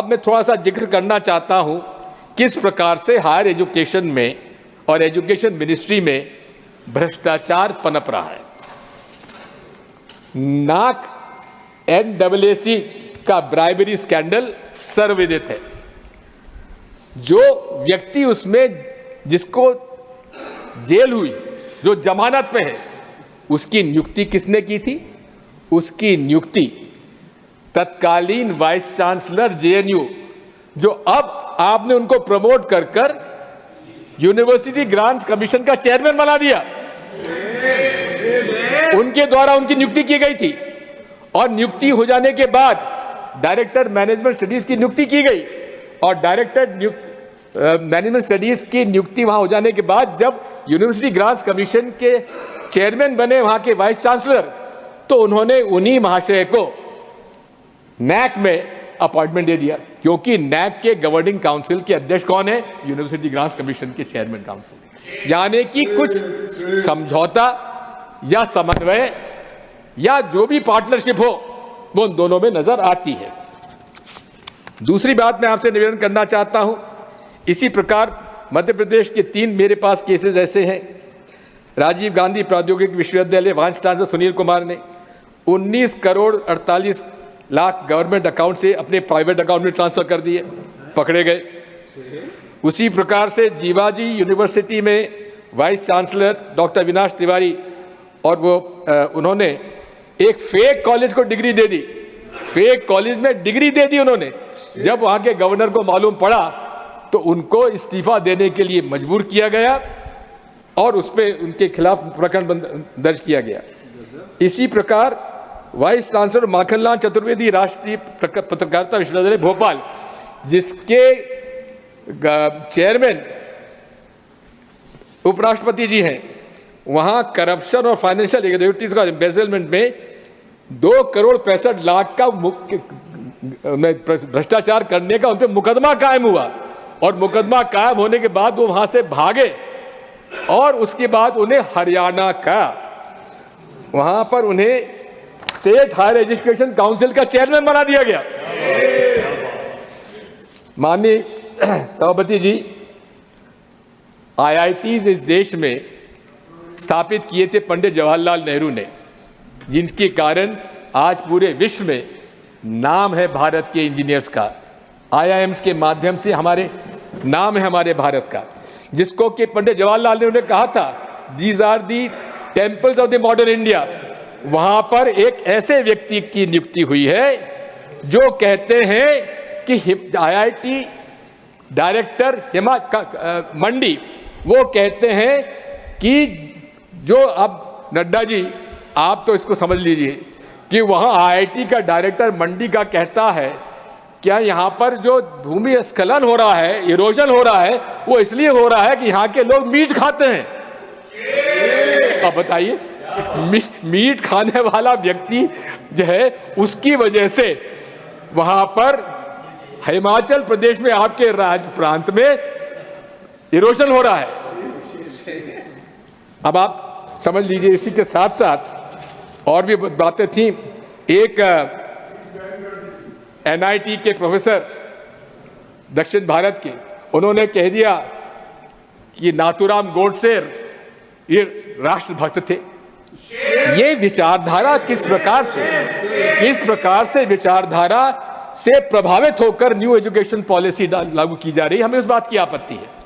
अब मैं थोड़ा सा जिक्र करना चाहता हूं किस प्रकार से हायर एजुकेशन में और एजुकेशन मिनिस्ट्री में भ्रष्टाचार पनप रहा है। नाक NAAC का ब्राइबरी स्कैंडल सर्वविदित है। जो व्यक्ति उसमें जिसको जेल हुई, जो जमानत पे है, उसकी नियुक्ति किसने की थी? उसकी नियुक्ति तत्कालीन वाइस चांसलर JNU, जो अब आपने उनको प्रमोट कर कर यूनिवर्सिटी ग्रांट्स कमीशन का चेयरमैन बना दिया, उनके द्वारा उनकी नियुक्ति की गई थी। और नियुक्ति हो जाने के बाद डायरेक्टर मैनेजमेंट स्टडीज की नियुक्ति की गई, और डायरेक्टर मैनेजमेंट स्टडीज की नियुक्ति वहां हो जाने के बाद जब यूनिवर्सिटी ग्रांट्स कमीशन के चेयरमैन बने वहां के वाइस चांसलर, तो उन्होंने उन्हीं महाशय को NAC में अपॉइंटमेंट दे दिया, क्योंकि NAC के गवर्निंग काउंसिल के अध्यक्ष कौन है? यूनिवर्सिटी ग्रांट्स कमीशन के चेयरमैन काउंसिल। यानी कि कुछ समझौता या समन्वय या जो भी पार्टनरशिप हो वो उन दोनों में नजर आती है। दूसरी बात मैं आपसे निवेदन करना चाहता हूं, इसी प्रकार मध्य प्रदेश के 3 मेरे पास केसेस ऐसे हैं। राजीव गांधी प्रौद्योगिकी विश्वविद्यालय वाइस चांसलर सुनील कुमार ने 19 करोड़ 48 लाख गवर्नमेंट अकाउंट से अपने प्राइवेट अकाउंट में ट्रांसफर कर दिए, पकड़े गए। उसी प्रकार से जीवाजी यूनिवर्सिटी में vice chancellor doctor Avinash Tiwari, और वो उन्होंने एक फेक कॉलेज को डिग्री दे दी, फेक कॉलेज में डिग्री दे दी उन्होंने। जब वहां के गवर्नर को मालूम पड़ा तो उनको इस्तीफा देने के लिए मजबूर किया गया और उस पर उनके खिलाफ प्रकरण दर्ज किया गया। इसी प्रकार वाइस चांसलर माखनलाल चतुर्वेदी राष्ट्रीय पत्रकारिता विश्वविद्यालय भोपाल, जिसके चेयरमैन उपराष्ट्रपति जी हैं, वहां करप्शन और फाइनेंशियल इरेगुलरिटीज का एम्बेजलमेंट में 2 करोड़ 65 लाख का भ्रष्टाचार करने का उन पर मुकदमा कायम हुआ, और मुकदमा कायम होने के बाद वो वहां से भागे, और उसके बाद उन्हें हरियाणा का वहां पर उन्हें स्टेट हायर एजुकेशन काउंसिल का चेयरमैन बना दिया गया। माननीय सभापति जी, IITs इस देश में स्थापित किए थे पंडित जवाहरलाल नेहरू ने, जिनके कारण आज पूरे विश्व में नाम है भारत के इंजीनियर्स का। IIMs के माध्यम से हमारे नाम है हमारे भारत का, जिसको कि पंडित जवाहरलाल नेहरू ने कहा था, these are the temples of the modern India. वहां पर एक ऐसे व्यक्ति की नियुक्ति हुई है जो कहते हैं कि IIT डायरेक्टर मंडी, वो कहते हैं कि जो अब नड्डा जी आप तो इसको समझ लीजिए कि वहां IIT का डायरेक्टर मंडी का कहता है, क्या यहाँ पर जो भूमि स्खलन हो रहा है, इरोजन हो रहा है, वो इसलिए हो रहा है कि यहाँ के लोग मीट खाते हैं। अब बताइए, मीट खाने वाला व्यक्ति जो है उसकी वजह से वहां पर हिमाचल प्रदेश में आपके राज्य प्रांत में इरोजन हो रहा है। अब आप समझ लीजिए, इसी के साथ साथ और भी बातें थी। एक NIT के प्रोफेसर दक्षिण भारत के, उन्होंने कह दिया कि नाथूराम गोडसे ये राष्ट्रभक्त थे। ये विचारधारा किस प्रकार से विचारधारा से प्रभावित होकर न्यू एजुकेशन पॉलिसी लागू की जा रही है, हमें उस बात की आपत्ति है।